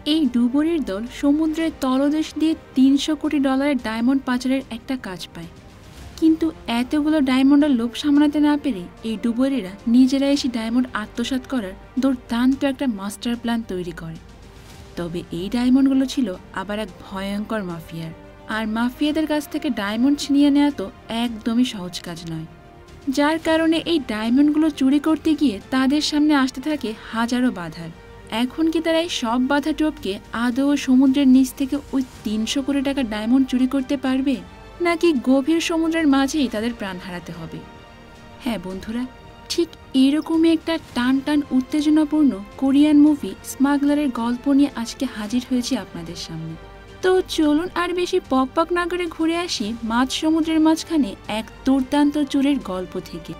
এই ডুবুরির দল সমুদ্রের তলদেশ দিয়ে ৩০০ কোটি ডলারের ডায়মন্ড পাচারের একটা কাজ পায়। কিন্তু এতগুলো ডায়মন্ডের লোভ সামলাতে না পেরে এই ডুবুরিরা নিজেরা এসে ডায়মন্ড আত্মসাৎ করার দুর্দান্ত একটা মাস্টার প্ল্যান তৈরি করে। তবে এই ডায়মন্ডগুলো ছিল আবার এক ভয়ঙ্কর মাফিয়ার, আর মাফিয়াদের কাছ থেকে ডায়মন্ড ছিনিয়ে নেওয়া তো একদমই সহজ কাজ নয়। যার কারণে এই ডায়মন্ডগুলো চুরি করতে গিয়ে তাদের সামনে আসতে থাকে হাজারো বাধার। এখন কি তারা এই সব বাধা টপকে আদৌ সমুদ্রের নিচ থেকে ওই ৩০০ কোটি টাকার ডায়মন্ড চুরি করতে পারবে, নাকি গভীর সমুদ্রের মাঝেই তাদের প্রাণ হারাতে হবে? হ্যাঁ বন্ধুরা, ঠিক এরকমই একটা টান টান উত্তেজনাপূর্ণ কোরিয়ান মুভি স্মাগলারের গল্প নিয়ে আজকে হাজির হয়েছি আপনাদের সামনে। তো চলুন আর বেশি পক পক না করে ঘুরে আসি মাঝ সমুদ্রের মাঝখানে এক দুর্দান্ত চুরির গল্প থেকে।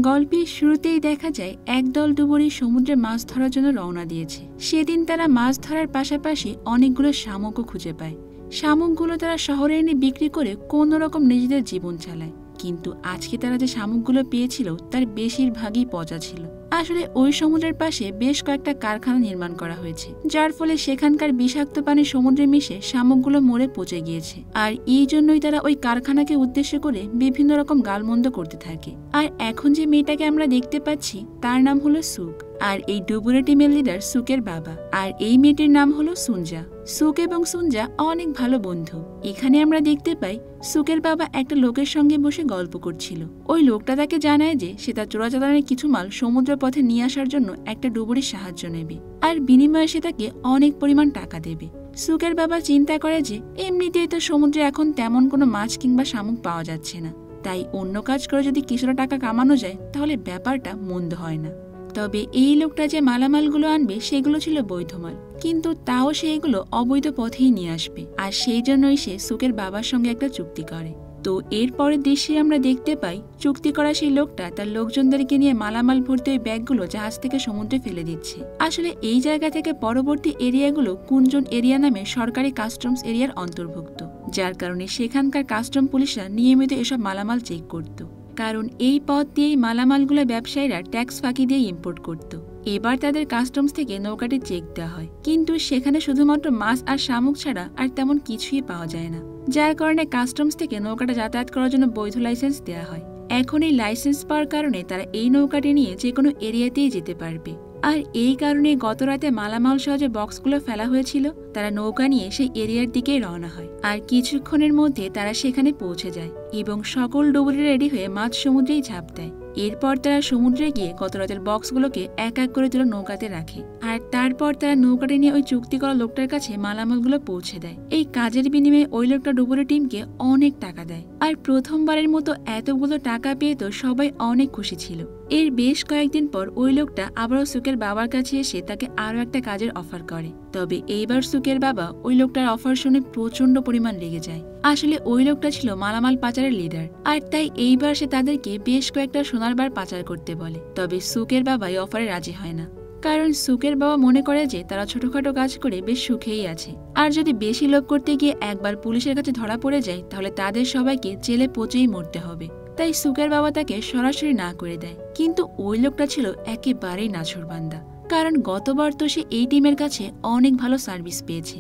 গল্পের শুরুতেই দেখা যায় একদল ডুবুরি সমুদ্রে মাছ ধরার জন্য রওনা দিয়েছে। সেদিন তারা মাছ ধরার পাশাপাশি অনেকগুলো শামুকও খুঁজে পায়। শামুকগুলো তারা শহরে এনে বিক্রি করে কোনো রকম নিজেদের জীবন চালায়। কিন্তু আজকে তারা যে শামুকগুলো পেয়েছিল তার বেশিরভাগই পচা ছিল। আসলে ওই সমুদ্রের পাশে বেশ কয়েকটা কারখানা নির্মাণ করা হয়েছে, যার ফলে সেখানকার বিষাক্ত পানি সমুদ্রে মিশে শামুকগুলো মরে পচে গিয়েছে। আর এই জন্যই তারা ওই কারখানাকে উদ্দেশ্য করে বিভিন্ন রকম গালমন্দ করতে থাকে। আর এখন যে মেয়েটাকে আমরা দেখতে পাচ্ছি তার নাম হলো সুক, আর এই ডুবুরি টিমের লিডার সুকের বাবা। আর এই মেয়েটির নাম হলো সুনজা। সুক এবং সুনজা অনেক ভালো বন্ধু। এখানে আমরা দেখতে পাই সুকের বাবা একটা লোকের সঙ্গে বসে গল্প করছিল। ওই লোকটা তাকে জানায় যে সে তার চোরাচালানের কিছু মাল সমুদ্র পথে নিয়ে আসার জন্য একটা ডুবুরির সাহায্য নেবে, আর বিনিময়ে সে তাকে অনেক পরিমাণ টাকা দেবে। সুকের বাবা চিন্তা করে যে এমনিতেই তো সমুদ্রে এখন তেমন কোনো মাছ কিংবা শামুক পাওয়া যাচ্ছে না, তাই অন্য কাজ করে যদি কিছুটা টাকা কামানো যায় তাহলে ব্যাপারটা মন্দ হয় না। তবে এই লোকটা যে মালামালগুলো আনবে সেগুলো ছিল বৈধ মাল, কিন্তু তাও সে এগুলো অবৈধ পথেই নিয়ে আসবে। আর সেই জন্যই সে সুকের বাবার সঙ্গে একটা চুক্তি করে। তো এর পরের দৃশ্যে আমরা দেখতে পাই চুক্তি করা সেই লোকটা তার লোকজনদেরকে নিয়ে মালামাল ভর্তি ওই ব্যাগগুলো জাহাজ থেকে সমুদ্রে ফেলে দিচ্ছে। আসলে এই জায়গা থেকে পরবর্তী এরিয়াগুলো কুঞ্জন এরিয়া নামে সরকারি কাস্টমস এরিয়ার অন্তর্ভুক্ত, যার কারণে সেখানকার কাস্টম পুলিশরা নিয়মিত এসব মালামাল চেক করত। কারণ এই পথ দিয়েই মালামালগুলো ব্যবসায়ীরা ট্যাক্স ফাঁকি দিয়ে ইম্পোর্ট করত। এবার তাদের কাস্টমস থেকে নৌকাটি চেক দেওয়া হয়, কিন্তু সেখানে শুধুমাত্র মাছ আর শামুক ছাড়া আর তেমন কিছুই পাওয়া যায় না, যার কারণে কাস্টমস থেকে নৌকাটা যাতায়াত করার জন্য বৈধ লাইসেন্স দেওয়া হয়। এখন এই লাইসেন্স পাওয়ার কারণে তারা এই নৌকাটি নিয়ে যে কোনো এরিয়াতেই যেতে পারবে। আর এই কারণে গত রাতে মালামাল সহ যে বক্সগুলো ফেলা হয়েছিল তারা নৌকা নিয়ে সেই এরিয়ার দিকেই রওনা হয়। আর কিছুক্ষণের মধ্যে তারা সেখানে পৌঁছে যায় এবং সকল ডুবুরি রেডি হয়ে মাঝ সমুদ্রেই ঝাঁপ দেয়। এরপর তারা সমুদ্রে গিয়ে গত রাতের বক্সগুলোকে এক এক করে তুলে নৌকাতে রাখে, আর তারপর তারা নৌকাটি নিয়ে ওই চুক্তি করা লোকটার কাছে মালামালগুলো পৌঁছে দেয়। এই কাজের বিনিময়ে ওই লোকটা ডুবুরি টিমকে অনেক টাকা দেয়। আর প্রথমবারের মতো এতগুলো টাকা পেয়ে তো সবাই অনেক খুশি ছিল। এর বেশ কয়েকদিন পর ওই লোকটা আবারও সুকের বাবার কাছে এসে তাকে আরো একটা কাজের অফার করে। তবে এইবার সুকের বাবা ওই লোকটার অফার শুনে প্রচন্ড পরিমাণ রেগে যায়। আসলে ওই লোকটা ছিল মালামাল পাচারের লিডার, আর তাই এইবার সে তাদেরকে বেশ কয়েকটা সোনার বার পাচার করতে বলে। তবে সুকের বাবা এই অফারে রাজি হয় না, কারণ সুকের বাবা মনে করে যে তারা ছোটখাটো কাজ করে বেশ সুখেই আছে, আর যদি বেশি লোভ করতে গিয়ে একবার পুলিশের কাছে ধরা পড়ে যায় তাহলে তাদের সবাইকে জেলে পচেই মরতে হবে। তাই সুকের বাবা তাকে সরাসরি না করে দেয়। কিন্তু ওই লোকটা ছিল একেবারেই নাছোড়বান্দা, কারণ গতবার তো সে এই টিমের কাছে অনেক ভালো সার্ভিস পেয়েছে।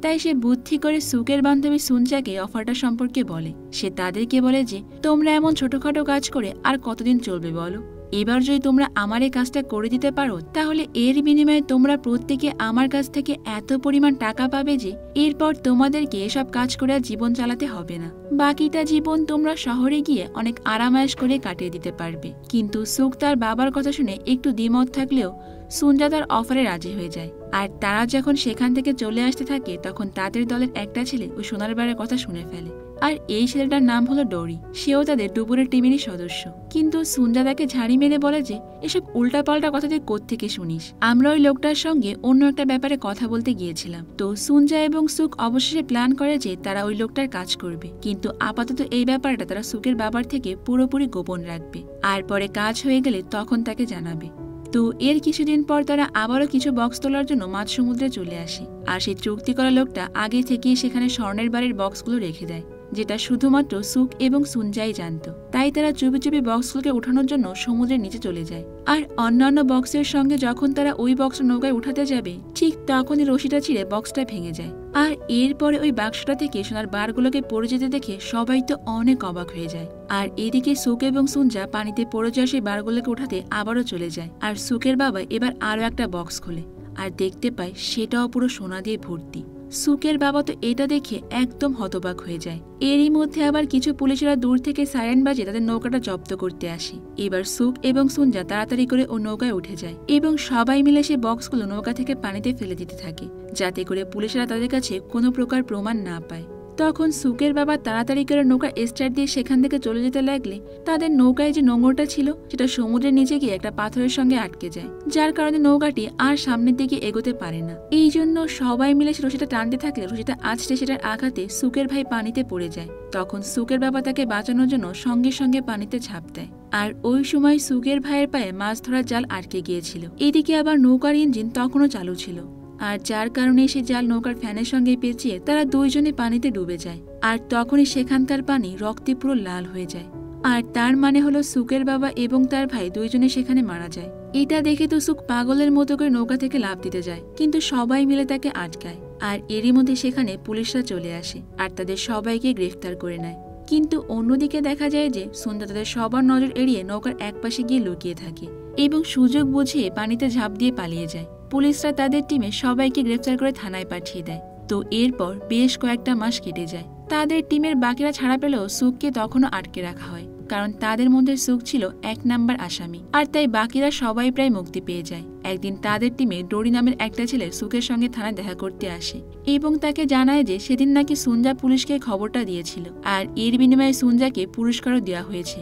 তাই সে বুদ্ধি করে সুকের বান্ধবী সুনজাকে অফারটা সম্পর্কে বলে। সে তাদেরকে বলে যে তোমরা এমন ছোটখাটো কাজ করে আর কতদিন চলবে বলো, এবার যদি তোমরা আমার এই কাজটা করে দিতে পারো তাহলে এর বিনিময়ে তোমরা প্রত্যেকে আমার কাছ থেকে এত পরিমাণ টাকা পাবে যে এরপর তোমাদেরকে এসব কাজ করে আর জীবন চালাতে হবে না। বাকিটা জীবন তোমরা শহরে গিয়ে অনেক আরামায়েশ করে কাটিয়ে দিতে পারবে। কিন্তু সুক তার বাবার কথা শুনে একটু দ্বিমত থাকলেও সুনজা তার অফারে রাজি হয়ে যায়। আর তারা যখন সেখান থেকে চলে আসতে থাকে তখন তাদের দলের একটা ছেলে ওই সোনার বারের কথা শুনে ফেলে। আর এই ছেলেটার নাম হলো ডোরি, সেও তাদের ডুবুরের টিমেরই সদস্য। কিন্তু সুনজা তাকে ঝাড়ি মেরে বলে যে এসব উল্টাপাল্টা কথা তুই কোত্থেকে শুনিস, আমরা ওই লোকটার সঙ্গে অন্য একটা ব্যাপারে কথা বলতে গিয়েছিলাম। তো সুনজা এবং সুক অবশেষে প্ল্যান করে যে তারা ওই লোকটার কাজ করবে, কিন্তু আপাতত এই ব্যাপারটা তারা সুকের বাবার থেকে পুরোপুরি গোপন রাখবে, আর পরে কাজ হয়ে গেলে তখন তাকে জানাবে। তো এর কিছুদিন পর তারা আবারও কিছু বক্স তোলার জন্য মাঝ সমুদ্রে চলে আসে। আর সেই চুক্তি করা লোকটা আগে থেকেই সেখানে স্বর্ণের বারের বক্সগুলো রেখে দেয়, যেটা শুধুমাত্র সুক এবং সুনজাই জানত। তাই তারা চুপি চুপি বক্সগুলোকে উঠানোর জন্য সমুদ্রের নিচে চলে যায়। আর অন্যান্য বক্সের সঙ্গে যখন তারা ওই বক্স নৌকায় উঠাতে যাবে, ঠিক তখনই রশিটা ছিঁড়ে বক্সটা ভেঙে যায়। আর এরপরে ওই বাক্সটা থেকে সোনার বারগুলোকে পড়ে যেতে দেখে সবাই তো অনেক অবাক হয়ে যায়। আর এদিকে সুক এবং সুনজা পানিতে পড়ে যাওয়া সেই বারগুলোকে উঠাতে আবারও চলে যায়। আর সুকের বাবা এবার আরো একটা বক্স খোলে আর দেখতে পায় সেটাও পুরো সোনা দিয়ে ভর্তি। সুকের বাবা তো এটা দেখে একদম হতবাক হয়ে যায়। এরই মধ্যে আবার কিছু পুলিশেরা দূর থেকে সাইরেন বাজে তাদের নৌকাটা জব্দ করতে আসে। এবার সুক এবং সুনজা তাড়াতাড়ি করে ও নৌকায় উঠে যায় এবং সবাই মিলে সে বক্সগুলো নৌকা থেকে পানিতে ফেলে দিতে থাকে, যাতে করে পুলিশেরা তাদের কাছে কোনো প্রকার প্রমাণ না পায়। তখন সুকের বাবা তাড়াতাড়ি করে নৌকা স্টার্ট দিয়ে সেখান থেকে চলে যেতে লাগলে তাদের নৌকায় যে নোঙরটা ছিল সেটা সমুদ্রের নিচে গিয়ে একটা পাথরের সঙ্গে আটকে যায়, যার কারণে নৌকাটি আর সামনের দিকে এগোতে পারে না। এই জন্য সবাই মিলে রশিটা টানতে থাকলে রশিটা আছড়ে সেটার আঘাতে সুকের ভাই পানিতে পড়ে যায়। তখন সুকের বাবা তাকে বাঁচানোর জন্য সঙ্গে সঙ্গে পানিতে ঝাঁপ দেয়। আর ওই সময় সুকের ভাইয়ের পায়ে মাছ ধরার জাল আটকে গিয়েছিল। এদিকে আবার নৌকার ইঞ্জিন তখনও চালু ছিল, আর যার কারণে সে জাল নৌকার ফ্যানের সঙ্গে পেঁচিয়ে তারা দুইজনে পানিতে ডুবে যায়। আর তখনই সেখানকার পানি রক্তে পুরো লাল হয়ে যায়। আর তার মানে হলো সুকের বাবা এবং তার ভাই দুইজনে সেখানে মারা যায়। এটা দেখে তো সুক পাগলের মতো করে নৌকা থেকে লাফ দিতে যায়, কিন্তু সবাই মিলে তাকে আটকায়। আর এরই মধ্যে সেখানে পুলিশরা চলে আসে আর তাদের সবাইকে গ্রেফতার করে নেয়। কিন্তু অন্যদিকে দেখা যায় যে সুন্দর তাদের সবার নজর এড়িয়ে নৌকার একপাশে গিয়ে লুকিয়ে থাকে এবং সুযোগ বুঝিয়ে পানিতে ঝাঁপ দিয়ে পালিয়ে যায়। পুলিশরা তাদের টিমে সবাইকে গ্রেফতার করে থানায় পাঠিয়ে দেয়। তো এরপর বেশ কয়েকটা মাস কেটে যায়। তাদের টিমের বাকিরা ছাড়া পেলেও সুককে তখনও আটকে রাখা হয়, কারণ তাদের মধ্যে সুক ছিল 1 নাম্বার আসামি। আর তাই বাকিরা সবাই প্রায় মুক্তি পেয়ে যায়। একদিন তাদের টিমে ডোরি নামের একটা ছেলে সুকের সঙ্গে থানায় দেখা করতে আসে এবং তাকে জানায় যে সেদিন নাকি সুনজা পুলিশকে খবরটা দিয়েছিল, আর এর বিনিময়ে সুনজাকে পুরস্কারও দেওয়া হয়েছে,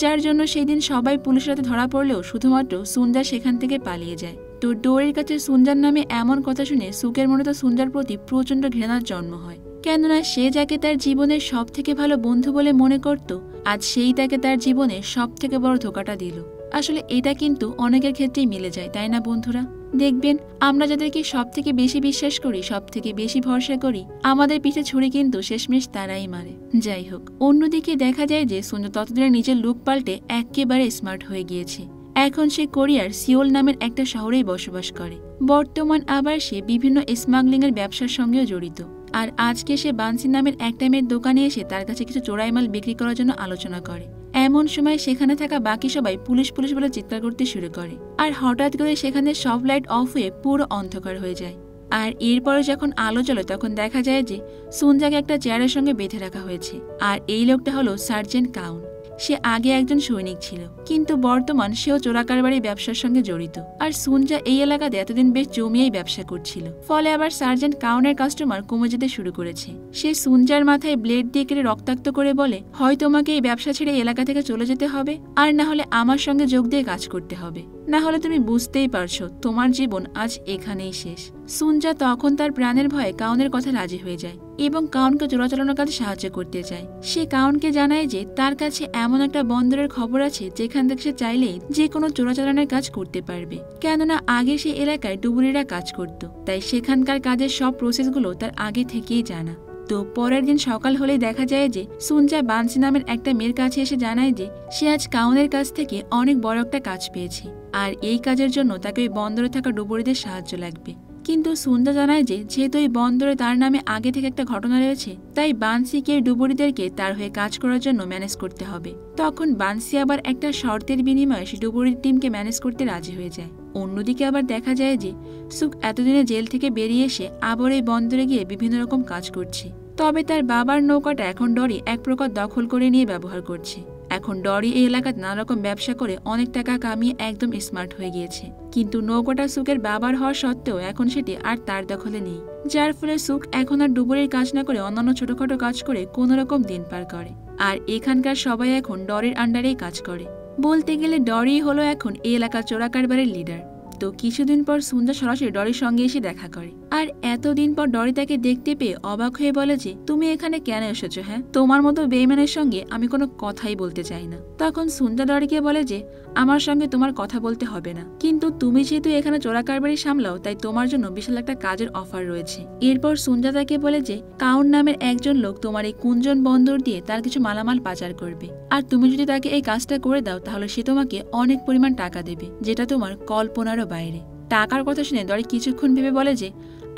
যার জন্য সেই দিন সবাই পুলিশের হাতে ধরা পড়লেও শুধুমাত্র সুনজা সেখান থেকে পালিয়ে যায়। তো ডোরির কাছে সুনজার নামে এমন কথা শুনে সুকের মনে তো সুনজার প্রতি প্রচন্ড ঘৃণার জন্ম হয়, কেননা সে যাকে তার জীবনের সব থেকে ভালো বন্ধু বলে মনে করত, আজ সেই তাকে তার জীবনের সব থেকে বড় ধোকাটা দিল। আসলে এটা কিন্তু অনেকের ক্ষেত্রেই মিলে যায়, তাই না বন্ধুরা? দেখবেন আমরা যাদেরকে সব থেকে বেশি বিশ্বাস করি, সব থেকে বেশি ভরসা করি, আমাদের পিঠে ছুরি কিন্তু শেষমেশ তারাই মারে। যাই হোক, অন্যদিকে দেখা যায় যে সুনজা ততদিনে নিজের লুক পাল্টে একেবারে স্মার্ট হয়ে গিয়েছে। এখন সে কোরিয়ার সিওল নামের একটা শহরেই বসবাস করে। বর্তমান আবার সে বিভিন্ন স্মাগলিং এর ব্যবসার সঙ্গেও জড়িত। আর আজকে সে বানসি নামের একটা মেয়ের দোকানে এসে তার কাছে কিছু চোরাই মাল বিক্রি করার জন্য আলোচনা করে। এমন সময় সেখানে থাকা বাকি সবাই পুলিশ পুলিশ বলে চিৎকার করতে শুরু করে। আর হঠাৎ করে সেখানে সব লাইট অফ হয়ে পুরো অন্ধকার হয়ে যায়। আর এরপরে যখন আলো জ্বলে তখন দেখা যায় যে সুনজাকে একটা চেয়ারের সঙ্গে বেঁধে রাখা হয়েছে। আর এই লোকটা হলো সার্জেন্ট কাউন। সে আগে একজন সৈনিক ছিল, কিন্তু বর্তমান সেও চোরাকারবারি ব্যবসার সঙ্গে জড়িত। আর সুনজা এই এলাকাতে এতদিন বেশ জমিয়েই ব্যবসা করছিল, ফলে আবার সার্জেন্ট কাউনের কাস্টমার কমে যেতে শুরু করেছে। সে সুনজার মাথায় ব্লেড দিয়ে কেটে রক্তাক্ত করে বলে, হয় তোমাকে এই ব্যবসা ছেড়ে এলাকা থেকে চলে যেতে হবে, আর না হলে আমার সঙ্গে যোগ দিয়ে কাজ করতে হবে, না হলে তুমি বুঝতেই পারছো তোমার জীবন আজ এখানেই শেষ। সুনজা তখন তার প্রাণের ভয়ে কাউনের কথা রাজি হয়ে যায় এবং কাউনকে চোরাচালানোর কাজে সাহায্য করতে চায়। সে কাউনকে জানায় যে তার কাছে এমন একটা বন্দরের খবর আছে যেখান থেকে সে চাইলেই যে কোনো চোরাচালানের কাজ করতে পারবে, কেননা আগে সে এলাকায় ডুবুরিরা কাজ করত, তাই সেখানকার কাজের সব প্রসেসগুলো তার আগে থেকেই জানা। তো পরের দিন সকাল হলেই দেখা যায় যে সুনজা বানসি নামের একটা মেয়ের কাছে এসে জানায় যে সে আজ কাউনের কাছ থেকে অনেক বড় একটা কাজ পেয়েছে, আর এই কাজের জন্য তাকে ওই বন্দরে থাকা ডুবুরিদের সাহায্য লাগবে। কিন্তু সুনজা জানায় যে যেহেতু এই বন্দরে তার নামে আগে থেকে একটা ঘটনা রয়েছে, তাই বানসিকে ডুবুরিদেরকে তার হয়ে কাজ করার জন্য ম্যানেজ করতে হবে। তখন বানসি আবার একটা শর্তের বিনিময়ে সে ডুবুরির টিমকে ম্যানেজ করতে রাজি হয়ে যায়। অন্যদিকে আবার দেখা যায় যে সুক এতদিনে জেল থেকে বেরিয়ে এসে আবার এই বন্দরে গিয়ে বিভিন্ন রকম কাজ করছে। তবে তার বাবার নৌকাটা এখন ডরি এক প্রকার দখল করে নিয়ে ব্যবহার করছে। এখন ডরি এই এলাকায় নানা রকম ব্যবসা করে অনেক টাকা কামিয়ে একদম স্মার্ট হয়ে গিয়েছে, কিন্তু নৌকাটা সুকের বাবার হওয়া সত্ত্বেও এখন সেটি আর তার দখলে নেই, যার ফলে সুক এখন আর ডুবুরির কাজ না করে অন্যান্য ছোটখাটো কাজ করে কোন রকম দিন পার করে। আর এখানকার সবাই এখন ডরির আন্ডারেই কাজ করে। বলতে গেলে ডরি হলো এখন এই এলাকার চোরাকারবারের লিডার, তো কিছুদিন পর সুঞ্জা সরাসরি ডরির সঙ্গে এসে দেখা করে। আর এতদিন পর ডরি তাকে দেখতে পেয়ে অবাক হয়ে বলে যে তুমি এখানে কেন এসেছো? হ্যাঁ, তোমার মতো বেইমানের সঙ্গে আমি কোনো কথাই বলতে চাই না। তখন সুঞ্জা ডরিকে বলে যে আমার সঙ্গে তোমার কথা বলতে হবে না, কিন্তু তুমি যেহেতু এখানে চোরা কারবারি সামলাও তাই তোমার জন্য বিশাল একটা কাজের অফার রয়েছে। এরপর সুঞ্জা তাকে বলে যে কাউন নামের একজন লোক তোমার এই কুঞ্জন বন্দর দিয়ে তার কিছু মালামাল পাচার করবে, আর তুমি যদি তাকে এই কাজটা করে দাও তাহলে সে তোমাকে অনেক পরিমাণ টাকা দেবে, যেটা তোমার কল্পনারও বাইরে। টাকার কথা শুনে ডরি কিছুক্ষণ ভেবে বলে যে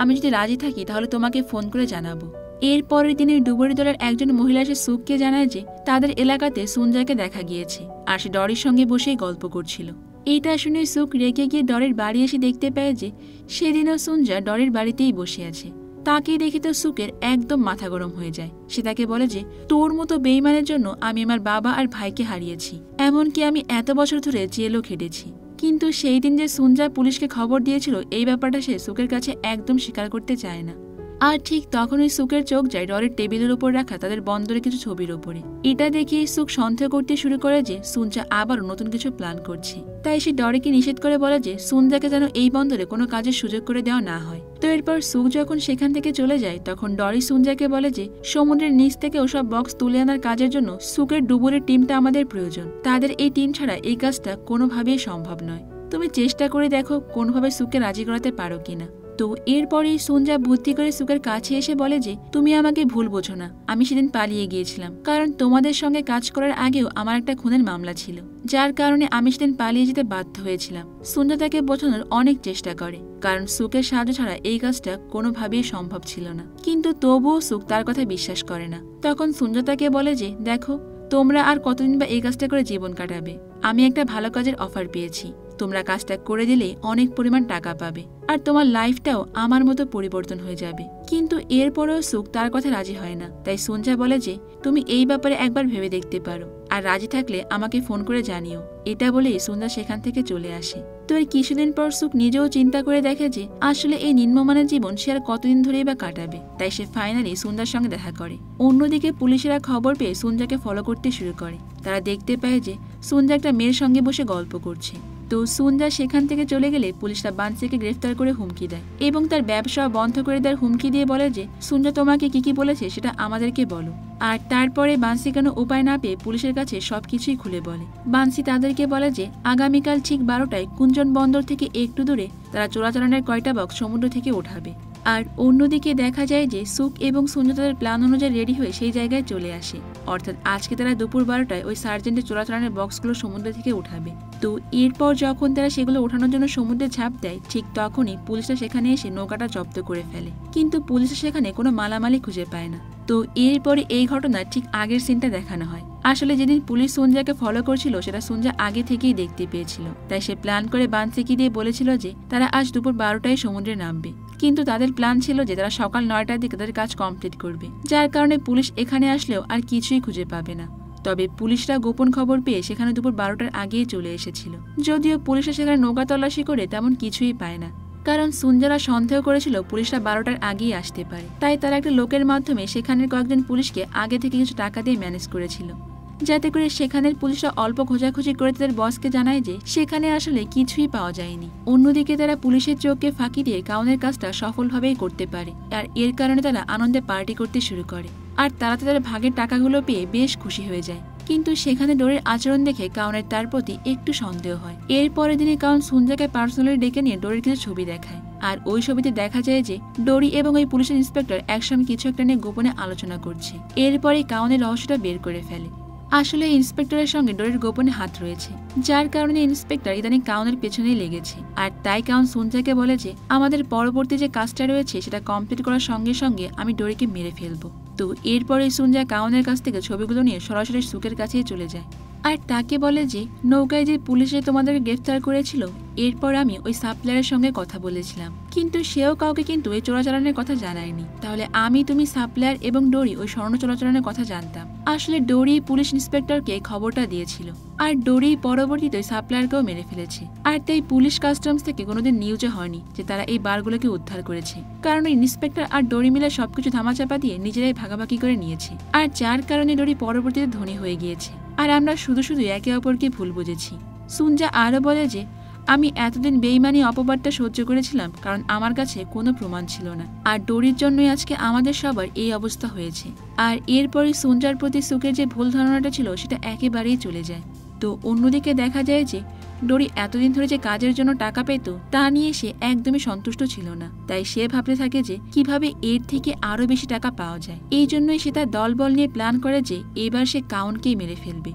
আমি যদি রাজি থাকি তাহলে তোমাকে ফোন করে জানাবো। এরপরের দিনে ডুবুরি দলের একজন মহিলা এসে সুককে জানায় যে তাদের এলাকাতে সুঞ্জাকে দেখা গিয়েছে, আর সে ডরির সঙ্গে বসেই গল্প করছিল। এটা শুনে সুক রেগে গিয়ে ডরির বাড়ি এসে দেখতে পায় যে সেদিনও সুঞ্জা ডরির বাড়িতেই বসে আছে। তাকে দেখে তো সুকের একদম মাথা গরম হয়ে যায়। সে তাকে বলে যে তোর মতো বেইমানের জন্য আমি আমার বাবা আর ভাইকে হারিয়েছি, এমনকি আমি এত বছর ধরে জেলও খেটেছি। কিন্তু সেই দিন যে সুঞ্জা পুলিশকে খবর দিয়েছিল এই ব্যাপারটা সে সুকের কাছে একদম স্বীকার করতে চায় না। আর ঠিক তখনই সুকের চোখ যায় ডরির টেবিলের উপর রাখা তাদের বন্দরে কিছু ছবির উপরে। এটা দেখে সুক সন্দেহ করতে শুরু করে যে সুঞ্জা আবারও নতুন কিছু প্ল্যান করছে। তাই সে ডরিকে নিষেধ করে বলে যে সুঞ্জাকে যেন এই বন্দরে কোনো কাজের সুযোগ করে দেওয়া না হয়। তো এরপর সুক যখন সেখান থেকে চলে যায় তখন ডরি সুঞ্জাকে বলে যে সমুদ্রের নিচ থেকে ওসব বক্স তুলে আনার কাজের জন্য সুকের ডুবুরের টিমটা আমাদের প্রয়োজন। তাদের এই টিম ছাড়া এই কাজটা কোনোভাবেই সম্ভব নয়। তুমি চেষ্টা করে দেখো কোনোভাবে সুককে রাজি করাতে পারো কিনা। তো এরপরেই সুঞ্জা বুদ্ধি করে সুকের কাছে এসে বলে যে তুমি আমাকে ভুল বোঝো না, আমি সেদিন পালিয়ে গিয়েছিলাম কারণ তোমাদের সঙ্গে কাজ করার আগেও আমার একটা খুনের মামলা ছিল, যার কারণে আমি সেদিন পালিয়ে যেতে বাধ্য হয়েছিলাম। সুঞ্জা তাকে বোঝানোর অনেক চেষ্টা করে কারণ সুকের সাহায্য ছাড়া এই কাজটা কোনোভাবেই সম্ভব ছিল না, কিন্তু তবুও সুক তার কথা বিশ্বাস করে না। তখন সুঞ্জা তাকে বলে যে দেখো তোমরা আর কতদিন বা এই কাজটা করে জীবন কাটাবে, আমি একটা ভালো কাজের অফার পেয়েছি, তোমরা কাজটা করে দিলে অনেক পরিমাণ টাকা পাবে আর তোমার লাইফটাও আমার মতো পরিবর্তন হয়ে যাবে। কিন্তু এরপরেও সুক তার কথা রাজি হয় না। তাই সুঞ্জা বলে যে তুমি এই ব্যাপারে একবার ভেবে দেখতে পারো, আর রাজি থাকলে আমাকে ফোন করে জানিও। এটা বলেই সুঞ্জা সেখান থেকে চলে আসে। তো এর কিছুদিন পর সুক নিজেও চিন্তা করে দেখে যে আসলে এই নিম্নমানের জীবন সে আর কতদিন ধরেই বা কাটাবে। তাই সে ফাইনালি সুঞ্জার সঙ্গে দেখা করে। অন্যদিকে পুলিশেরা খবর পেয়ে সুঞ্জাকে ফলো করতে শুরু করে। তারা দেখতে পায় যে সুঞ্জা একটা মেয়ের সঙ্গে বসে গল্প করছে। তো সুঞ্জা সেখান থেকে চলে গেলে পুলিশরা বানসিকে গ্রেফতার করে হুমকি দেয় এবং তার ব্যবসা বন্ধ করে দেওয়ার হুমকি দিয়ে বলে যে সুঞ্জা তোমাকে কি কি বলেছে সেটা আমাদেরকে বলো। আর তারপরে বানসি কোনো উপায় না পেয়ে পুলিশের কাছে সবকিছুই খুলে বলে। বানসি তাদেরকে বলে যে আগামীকাল ঠিক 12টায় কুঞ্জন বন্দর থেকে একটু দূরে তারা চোরাচালানের কয়টা বক্স সমুদ্র থেকে ওঠাবে। আর অন্যদিকে দেখা যায় যে সুক এবং সুঞ্জা তাদের প্ল্যান অনুযায়ী রেডি হয়ে সেই জায়গায় চলে আসে। অর্থাৎ আজকে তারা দুপুর 12টায় ওই সার্জেন্টের চোরাচালানের বক্সগুলো সমুদ্র থেকে উঠাবে। তো এরপর যখন তারা সেগুলো ওঠানোর জন্য সমুদ্রে ঝাঁপ দেয় ঠিক তখনই পুলিশরা সেখানে এসে নৌকাটা জব্দ করে ফেলে, কিন্তু পুলিশরা সেখানে কোনো মালামালি খুঁজে পায় না। তো এরপরে এই ঘটনা ঠিক আগের সিনটা দেখানো হয়। আসলে যেদিন পুলিশ সুঞ্জাকে ফলো করছিল সেটা সুঞ্জা আগে থেকেই দেখতে পেয়েছিল। তাই সে প্ল্যান করে বানসিকে দিয়ে বলেছিল যে তারা আজ দুপুর 12টায় সমুদ্রে নামবে, কিন্তু তাদের প্ল্যান ছিল যে তারা সকাল 9টার দিকে তাদের কাজ কমপ্লিট করবে, যার কারণে পুলিশ এখানে আসলেও আর কিছুই খুঁজে পাবে না। তবে পুলিশরা গোপন খবর পেয়ে সেখানে দুপুর 12টার আগেই চলে এসেছিল। যদিও পুলিশরা সেখানে নৌকা তল্লাশি করে তেমন কিছুই পায় না, কারণ সুঞ্জারা সন্দেহ করেছিল পুলিশরা 12টার আগেই আসতে পারে। তাই তারা একটা লোকের মাধ্যমে সেখানের কয়েকজন পুলিশকে আগে থেকে কিছু টাকা দিয়ে ম্যানেজ করেছিল, যাতে করে সেখানের পুলিশরা অল্প খোঁজাখুঁজি করে তাদের বসকে জানায় যে সেখানে আসলে কিছুই পাওয়া যায়নি। অন্যদিকে তারা পুলিশের চোখকে ফাঁকি দিয়ে কাউনের কাজটা সফলভাবেই করতে পারে, আর এর কারণে তারা আনন্দে পার্টি করতে শুরু করে। আর তারা তাদের ভাগের টাকাগুলো পেয়ে বেশ খুশি হয়ে যায়। কিন্তু সেখানে ডোরির আচরণ দেখে কাউনের তার প্রতি একটু সন্দেহ হয়। এরপরের দিনে কাউন সুঞ্জাকে পার্সোনালি ডেকে নিয়ে ডোরির কিছু ছবি দেখায়। আর ওই ছবিতে দেখা যায় যে ডোরি এবং ওই পুলিশের ইন্সপেক্টর একসঙ্গে কিছু একটা নিয়ে গোপনে আলোচনা করছে। এরপরে কাউনের রহস্যটা বের করে ফেলে। আসলে ইন্সপেক্টরের সঙ্গে ডোরির গোপনে হাত রয়েছে, যার কারণে ইন্সপেক্টর ইদানিং কাউনের পেছনেই লেগেছে। আর তাই কাউন সুঞ্জাকে বলে যে আমাদের পরবর্তী যে কাজটা রয়েছে সেটা কমপ্লিট করার সঙ্গে সঙ্গে আমি ডোরিকে মেরে ফেলবো। তো এরপরে সুঞ্জা কাউনের কাছ থেকে ছবিগুলো নিয়ে সরাসরি সুকের কাছেই চলে যায় আর তাকে বলে যে নৌকায় যে পুলিশে তোমাদেরকে গ্রেফতার করেছিল এরপর আমি ওই সাপ্লায়ারের সঙ্গে কথা বলেছিলাম, কিন্তু সেও কাউকে কিন্তু ওই চোরাচালানের কথা জানায়নি। তাহলে আমি, তুমি, সাপ্লায়ার এবং ডোরি ওই স্বর্ণ চোরাচালানের কথা জানতাম। আসলে ডোরি পুলিশ ইন্সপেক্টরকে খবরটা দিয়েছিল, আর ডোরি পরবর্তীতে সাপ্লায়ারকেও মেরে ফেলেছে। আর তাই পুলিশ কাস্টমস থেকে কোনোদিন নিউজে হয়নি যে তারা এই বারগুলোকে উদ্ধার করেছে, কারণ ইন্সপেক্টর আর ডোরি মিলে সবকিছু ধামাচাপা দিয়ে নিজেরাই ভাগাভাগি করে নিয়েছে। আর যার কারণে ডোরি পরবর্তীতে ধনী হয়ে গিয়েছে, আর আমরা শুধু শুধু একে অপরকে ভুল বুঝেছি। সুঞ্জা আরো বলে যে আমি এতদিন বেইমানি অপবাদটা সহ্য করেছিলাম কারণ আমার কাছে কোনো প্রমাণ ছিল না, আর ডোরির জন্যই আজকে আমাদের সবার এই অবস্থা হয়েছে। আর এরপরে সুঞ্জার প্রতি সুকের যে ভুল ধারণাটা ছিল সেটা একেবারেই চলে যায়। তো অন্যদিকে দেখা যায় যে ডোরি এতদিন ধরে যে কাজের জন্য টাকা পেত তা নিয়ে সে একদমই সন্তুষ্ট ছিল না। তাই সে ভাবতে থাকে যে কিভাবে এর থেকে আরো বেশি টাকা পাওয়া যায়। এই জন্যই সে তার দলবল নিয়ে প্ল্যান করে যে এবার সে কাউনকেই মেরে ফেলবে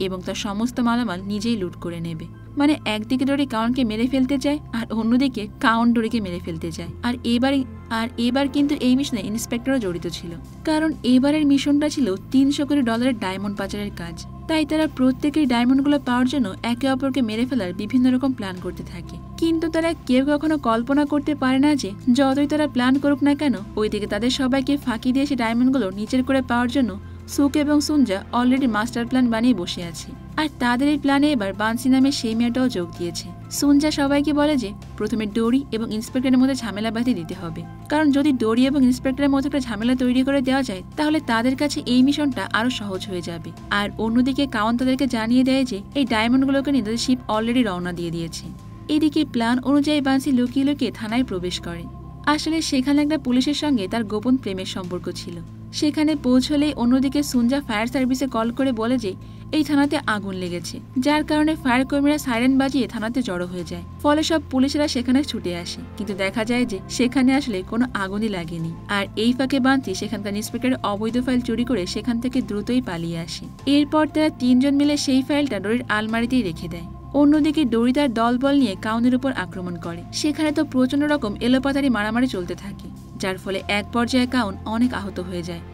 এবং তার সমস্ত মালামাল নিজেই লুট করে নেবে। মানে একদিকে ডোরি কাউনকে মেরে ফেলতে চায় আর অন্যদিকে কাউন ডোরিকে মেরে ফেলতে চায়। আর এবার কিন্তু এই মিশনে ইন্সপেক্টরও জড়িত ছিল, কারণ এবারের মিশনটা ছিল $300 কোটি ডায়মন্ড পাচারের কাজ। তাই তারা প্রত্যেকেই ডায়মন্ডগুলো পাওয়ার জন্য একে অপরকে মেরে ফেলার বিভিন্ন রকম প্ল্যান করতে থাকে। কিন্তু তারা কেউ কখনো কল্পনা করতে পারে না যে যতই তারা প্ল্যান করুক না কেন, ওইদিকে তাদের সবাইকে ফাঁকি দিয়ে সে ডায়মন্ডগুলো নিজের করে পাওয়ার জন্য সুক এবং সুঞ্জা অলরেডি মাস্টার প্ল্যান বানিয়ে বসে আছে। আর তাদের এই প্ল্যানে এবার বানসি নামে সেই মেয়েটাও যোগ দিয়েছে। সুঞ্জা সবাইকে বলে যে প্রথমে ডোরি এবং ইন্সপেক্টরের মধ্যে ঝামেলা বাঁধিয়ে দিতে হবে, কারণ যদি ডোরি এবং ইন্সপেক্টরের মধ্যে একটা ঝামেলা তৈরি করে দেওয়া যায় তাহলে তাদের কাছে এই মিশনটা আরো সহজ হয়ে যাবে। আর অন্যদিকে কাউন তাদেরকে জানিয়ে দেয় যে এই ডায়মন্ডগুলোকে নিয়ে তাদের শিপ অলরেডি রওনা দিয়ে দিয়েছে। এদিকে প্ল্যান অনুযায়ী বানসি লুকিয়ে লুকিয়ে থানায় প্রবেশ করে। আসলে সেখানে একটা পুলিশের সঙ্গে তার গোপন প্রেমের সম্পর্ক ছিল। সেখানে পৌঁছলেই অন্যদিকে সুঞ্জা ফায়ার সার্ভিসে কল করে বলে যে এই থানাতে আগুন লেগেছে, যার কারণে ফায়ার কর্মীরা সাইরেন বাজিয়ে থানাতে জড়ো হয়ে যায়। ফলে সব পুলিশেরা সেখানে ছুটে আসে, কিন্তু দেখা যায় যে সেখানে আসলে কোনো আগুনই লাগেনি। আর এই ফাঁকে বান্তি সেখানকার ইন্সপেক্টরের অবৈধ ফাইল চুরি করে সেখান থেকে দ্রুতই পালিয়ে আসে। এরপর তারা 3 জন মিলে সেই ফাইলটা ডোরির আলমারিতেই রেখে দেয়। অন্যদিকে ডোরি তার দলবল নিয়ে কাউনের উপর আক্রমণ করে। সেখানে তো প্রচন্ড রকম এলোপাতারি মারামারি চলতে থাকে, যার ফলে এক পর্যায়ে কাউন অনেক আহত হয়ে যায়।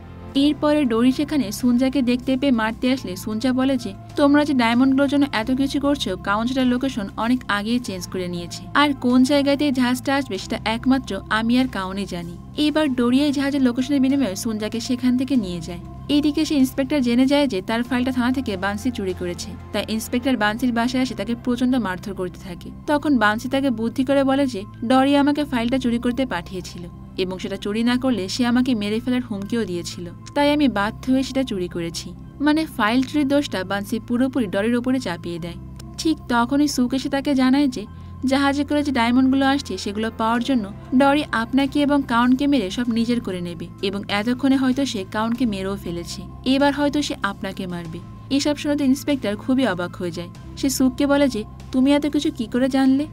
এরপরে ডোরি সেখানে সুঞ্জাকে দেখতে পেয়ে মারতে আসলে সুঞ্জা বলে যে তোমরা যে ডায়মন্ডগুলোর জন্য এত কিছু করছো, কাউন সেটার লোকেশন অনেক আগেই চেঞ্জ করে নিয়েছে, আর কোন জায়গাতে জাহাজটা আসবে সেটা একমাত্র আমি আর কাউনই জানি। এবার ডোরি এই জাহাজের লোকেশনের বিনিময়ে সুঞ্জাকে সেখান থেকে নিয়ে যায়। এইদিকে সে ইন্সপেক্টর জেনে যায় যে তার ফাইলটা থানা থেকে বানসি চুরি করেছে। তাই ইন্সপেক্টর বানসির বাসায় এসে তাকে প্রচন্ড মারধর করতে থাকে। তখন বানসি তাকে বুদ্ধি করে বলে যে ডরি আমাকে ফাইলটা চুরি করতে পাঠিয়েছিল এবং সেটা চুরি না করলে সে আমাকে মেরে ফেলার হুমকিও দিয়েছিল, তাই আমি বাধ্য হয়ে সেটা চুরি করেছি। মানে ফাইল চুরির দোষটা বানসি পুরোপুরি ডরির ওপরে চাপিয়ে দেয়। ঠিক তখনই সুক এসে তাকে জানায় যে জাহাজে করে যে ডায়মন্ডগুলো আসছে সেগুলো পাওয়ার জন্য ডরি আপনাকে এবং কাউনকে মেরে সব নিজের করে নেবে এবং এতক্ষণে হয়তো সে কাউনকে মেরেও ফেলেছে, এবার হয়তো সে আপনাকে মারবে। এসব শুনতে ইন্সপেক্টর খুবই অবাক হয়ে যায়। সে সুককে বলে যে তুমি এত কিছু কি করে জানলে?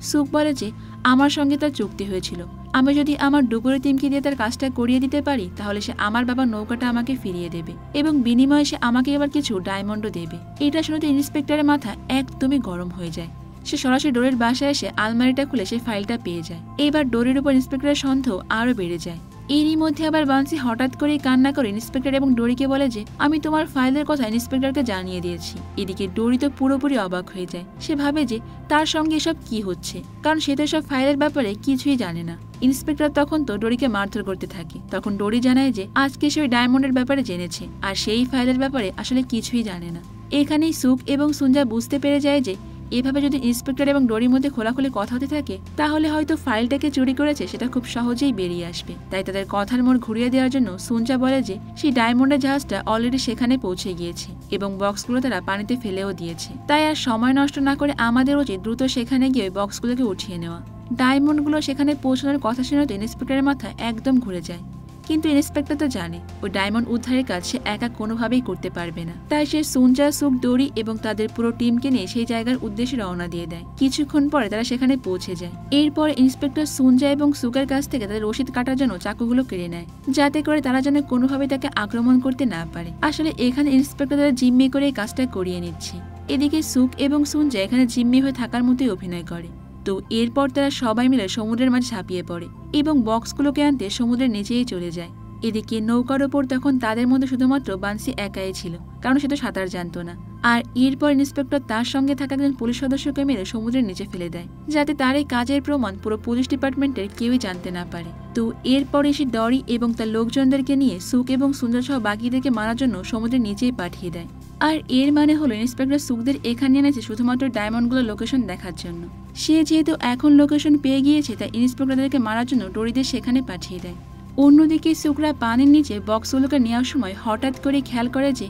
সুক বলে যে আমার সঙ্গে তার চুক্তি হয়েছিল, আমি যদি আমার ডুবুরি টিমকে দিয়ে তার কাজটা করিয়ে দিতে পারি তাহলে সে আমার বাবার নৌকাটা আমাকে ফিরিয়ে দেবে এবং বিনিময়ে সে আমাকে এবার কিছু ডায়মন্ডও দেবে। এটা শুনতে ইন্সপেক্টরের মাথা একদমই গরম হয়ে যায়। সে সরাসরি ডোরির বাসায় এসে আলমারিটা খুলে সে ফাইলটা পেয়ে যায়। এবার ডোরির উপর ইন্সপেক্টরের সন্দেহ আরো বেড়ে যায়। এরই মধ্যে আবার বানসি হঠাৎ করেই কান্না করে ইন্সপেক্টর এবং ডোরিকে বলে যে আমি তোমার ফাইলের কথা ইন্সপেক্টরকে জানিয়ে দিয়েছি। এদিকে ডোরি তো পুরোপুরি অবাক হয়ে যায়। সে ভাবে যে তার সঙ্গে এসব কি হচ্ছে, কারণ সে তো সব ফাইলের ব্যাপারে কিছুই জানে না। ইন্সপেক্টর তখন তো ডোরিকে মারধর করতে থাকে। তখন ডোরি জানায় যে আজকে সে ওই ডায়মন্ডের ব্যাপারে জেনেছে আর সেই ফাইলের ব্যাপারে আসলে কিছুই জানে না। এখানেই সুক এবং সুঞ্জা বুঝতে পেরে যায় যে এভাবে যদি ইন্সপেক্টর এবং ডোরির মধ্যে খোলাখুলি কথা হতে থাকে তাহলে হয়তো ফাইলটাকে চুরি করেছে সেটা খুব সহজেই বেরিয়ে আসবে। তাই তাদের কথার মোড় ঘুরিয়ে দেওয়ার জন্য সুঞ্জা বলে যে সেই ডায়মন্ডের জাহাজটা অলরেডি সেখানে পৌঁছে গিয়েছে এবং বক্সগুলো তারা পানিতে ফেলেও দিয়েছে। তাই আর সময় নষ্ট না করে আমাদের উচিত দ্রুত সেখানে গিয়ে বক্সগুলোকে উঠিয়ে নেওয়া। ডায়মন্ডগুলো সেখানে পৌঁছানোর কথা শুনে তো ইন্সপেক্টরের মাথা একদম ঘুরে যায়। কিন্তু ইন্সপেক্টর তো জানে ওই ডায়মন্ড উদ্ধারের কাজ সে একা কোনোভাবেই করতে পারবে না। তাই সে সুঞ্জা, সুক, ডোরি এবং তাদের পুরো টিমকে নিয়ে সেই জায়গার উদ্দেশ্যে রওনা দিয়ে দেয়। কিছুক্ষণ পরে তারা সেখানে পৌঁছে যায়। এরপর ইন্সপেক্টর সুঞ্জা এবং সুকের কাছ থেকে তাদের রসিদ কাটার জন্য চাকুগুলো কেড়ে নেয়, যাতে করে তারা যেন কোনোভাবে তাকে আক্রমণ করতে না পারে। আসলে এখানে ইন্সপেক্টর তারা জিম্মি করে এই কাজটা করিয়ে নিচ্ছে। এদিকে সুক এবং সুঞ্জা এখানে জিম্মি হয়ে থাকার মতোই অভিনয় করে। তো এরপর তারা সবাই মিলে সমুদ্রের মাঝে ঝাঁপিয়ে পড়ে এবং বক্সগুলোকে আনতে সমুদ্রের নিচেই চলে যায়। এদিকে নৌকার ওপর তখন তাদের মধ্যে শুধুমাত্র বানসি একাই ছিল, কারণ সে তো সাঁতার জানতো না। আর এরপর ইন্সপেক্টর তার সঙ্গে থাকা একজন পুলিশ সদস্যকে মেরে সমুদ্রের নিচে ফেলে দেয়, যাতে তার এই কাজের প্রমাণ পুরো পুলিশ ডিপার্টমেন্টের কেউই জানতে না পারে। তো এরপরে সে ডরি এবং তার লোকজনদেরকে নিয়ে সুক এবং সুন্দর সহ বাকিদেরকে মারার জন্য সমুদ্রের নিচেই পাঠিয়ে দেয়। আর এর মানে হলো ইন্সপেক্টর সুকদের এখানে এনেছে শুধুমাত্র ডায়মন্ডগুলোর লোকেশন দেখার জন্য। সে যেহেতু এখন লোকেশন পেয়ে গিয়েছে তাই ইন্সপেক্টরদেরকে মারার জন্য ডরিদের সেখানে পাঠিয়ে দেয়। অন্যদিকে সুকরা পানির নিচে বক্সগুলোকে নেওয়ার সময় হঠাৎ করে খেয়াল করে যে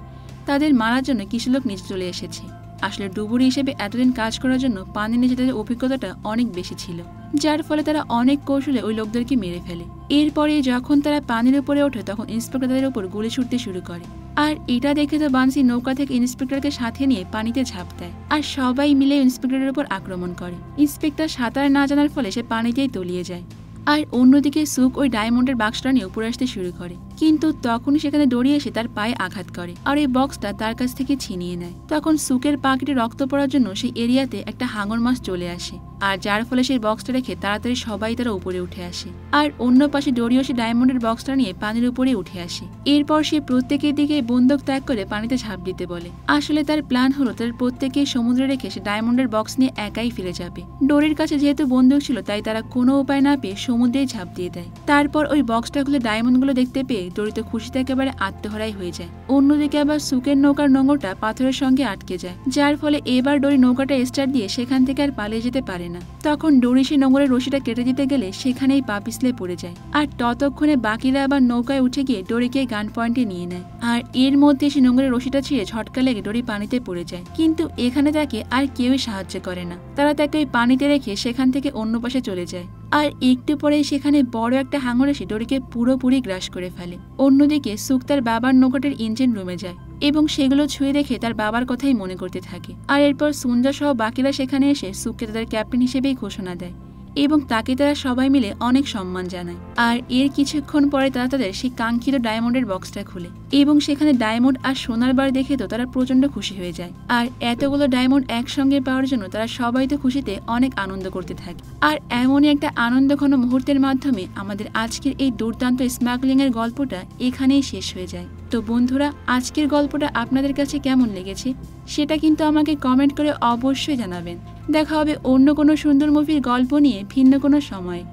তাদের মারার জন্য কিছু লোক নিচে চলে এসেছে। আসলে ডুবুরি হিসেবে এতদিন কাজ করার জন্য পানির নিচে তাদের অভিজ্ঞতাটা অনেক বেশি ছিল, যার ফলে তারা অনেক কৌশলে ওই লোকদেরকে মেরে ফেলে। এরপরে যখন তারা পানির উপরে ওঠে তখন ইন্সপেক্টর তাদের উপর গুলি ছুটতে শুরু করে। আর এটা দেখে তো বানসি নৌকা থেকে ইন্সপেক্টরকে সাথে নিয়ে পানিতে ঝাঁপ দেয় আর সবাই মিলে ইন্সপেক্টরের উপর আক্রমণ করে। ইন্সপেক্টর সাঁতার না জানার ফলে সে পানিতেই তলিয়ে যায়। আর অন্যদিকে সুক ওই ডায়মন্ডের বাক্সটা নিয়ে উপরে আসতে শুরু করে, কিন্তু তখনই সেখানে দড়ি এসে তার পায়ে আঘাত করে আর এই বক্সটা তার কাছ থেকে ছিনিয়ে নেয়। তখন সুকের পা কেটে রক্ত পড়ার জন্য সেই এরিয়াতে একটা হাঙর মাছ চলে আসে, আর যার ফলে সেই বক্সটা রেখে তাড়াতাড়ি সবাই তারা উপরে উঠে আসে। আর অন্য পাশে ডরিও সে ডায়মন্ডের বক্সটা নিয়ে পানির উপরে উঠে আসে। এরপর সে প্রত্যেকের দিকে বন্দুক ত্যাগ করে পানিতে ঝাঁপ দিতে বলে। আসলে তার প্ল্যান হলো তাদের প্রত্যেকেই সমুদ্রে রেখে সে ডায়মন্ডের বক্স নিয়ে একাই ফিরে যাবে। ডোরির কাছে যেহেতু বন্দুক ছিল তাই তারা কোনো উপায় না পেয়ে সমুদ্রেই ঝাঁপ দিয়ে দেয়। তারপর ওই বক্সটা খুলে ডায়মন্ডগুলো দেখতে পেয়ে ডোরি তো খুশিতে একেবারে আত্মহারাই হয়ে যায়। অন্যদিকে আবার সুকের নৌকার নোঙরটা পাথরের সঙ্গে আটকে যায়, যার ফলে এবার ডোরি নৌকাটা স্টার্ট দিয়ে সেখান থেকে আর পালিয়ে যেতে পারে না। তখন ডোরি সে নোঙরের রশিটা কেটে দিতে গেলে সেখানেই পা পিছলে পড়ে যায়। আর ততক্ষণে বাকিরা আবার নৌকায় উঠে গিয়ে ডোরিকে গান পয়েন্টে নিয়ে নেয়। আর এর মধ্যে সে নোঙরের রশিটা ছিঁড়ে ঝটকা লেগে ডোরি পানিতে পড়ে যায়, কিন্তু এখানে তাকে আর কেউই সাহায্য করে না। তারা তাকে ওই পানিতে রেখে সেখান থেকে অন্য পাশে চলে যায়। আর একটু পরেই সেখানে বড় একটা হাঙর এসে ডোরিকে পুরোপুরি গ্রাস করে ফেলে। অন্যদিকে সুক তার বাবার নৌকাটার ইঞ্জিন রুমে যায় এবং সেগুলো ছুঁয়ে দেখে তার বাবার কথাই মনে করতে থাকে। আর এরপর সুঞ্জা সহ বাকিরা সেখানে এসে সুককে তাদের ক্যাপ্টেন হিসেবেই ঘোষণা দেয় এবং তাকে তারা সবাই মিলে অনেক সম্মান জানায়। আর এর কিছুক্ষণ পরে তারা তাদের সেই কাঙ্ক্ষিত ডায়মন্ডের বক্সটা খুলে এবং সেখানে ডায়মন্ড আর সোনার বার দেখে তো তারা প্রচন্ড খুশি হয়ে যায়। আর এতগুলো ডায়মন্ড একসঙ্গে পাওয়ার জন্য তারা সবাই তো খুশিতে অনেক আনন্দ করতে থাকে। আর এমনই একটা আনন্দঘন মুহূর্তের মাধ্যমে আমাদের আজকের এই দুর্দান্ত স্মাগলিং এর গল্পটা এখানেই শেষ হয়ে যায়। তো বন্ধুরা, আজকের গল্পটা আপনাদের কাছে কেমন লেগেছে সেটা কিন্তু আমাকে কমেন্ট করে অবশ্যই জানাবেন। দেখা হবে অন্য কোনো সুন্দর মুভির গল্প নিয়ে ভিন্ন কোনো সময়।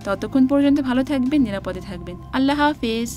ততক্ষণ পর্যন্ত ভালো থাকবেন, নিরাপদে থাকবেন। আল্লাহ হাফেজ।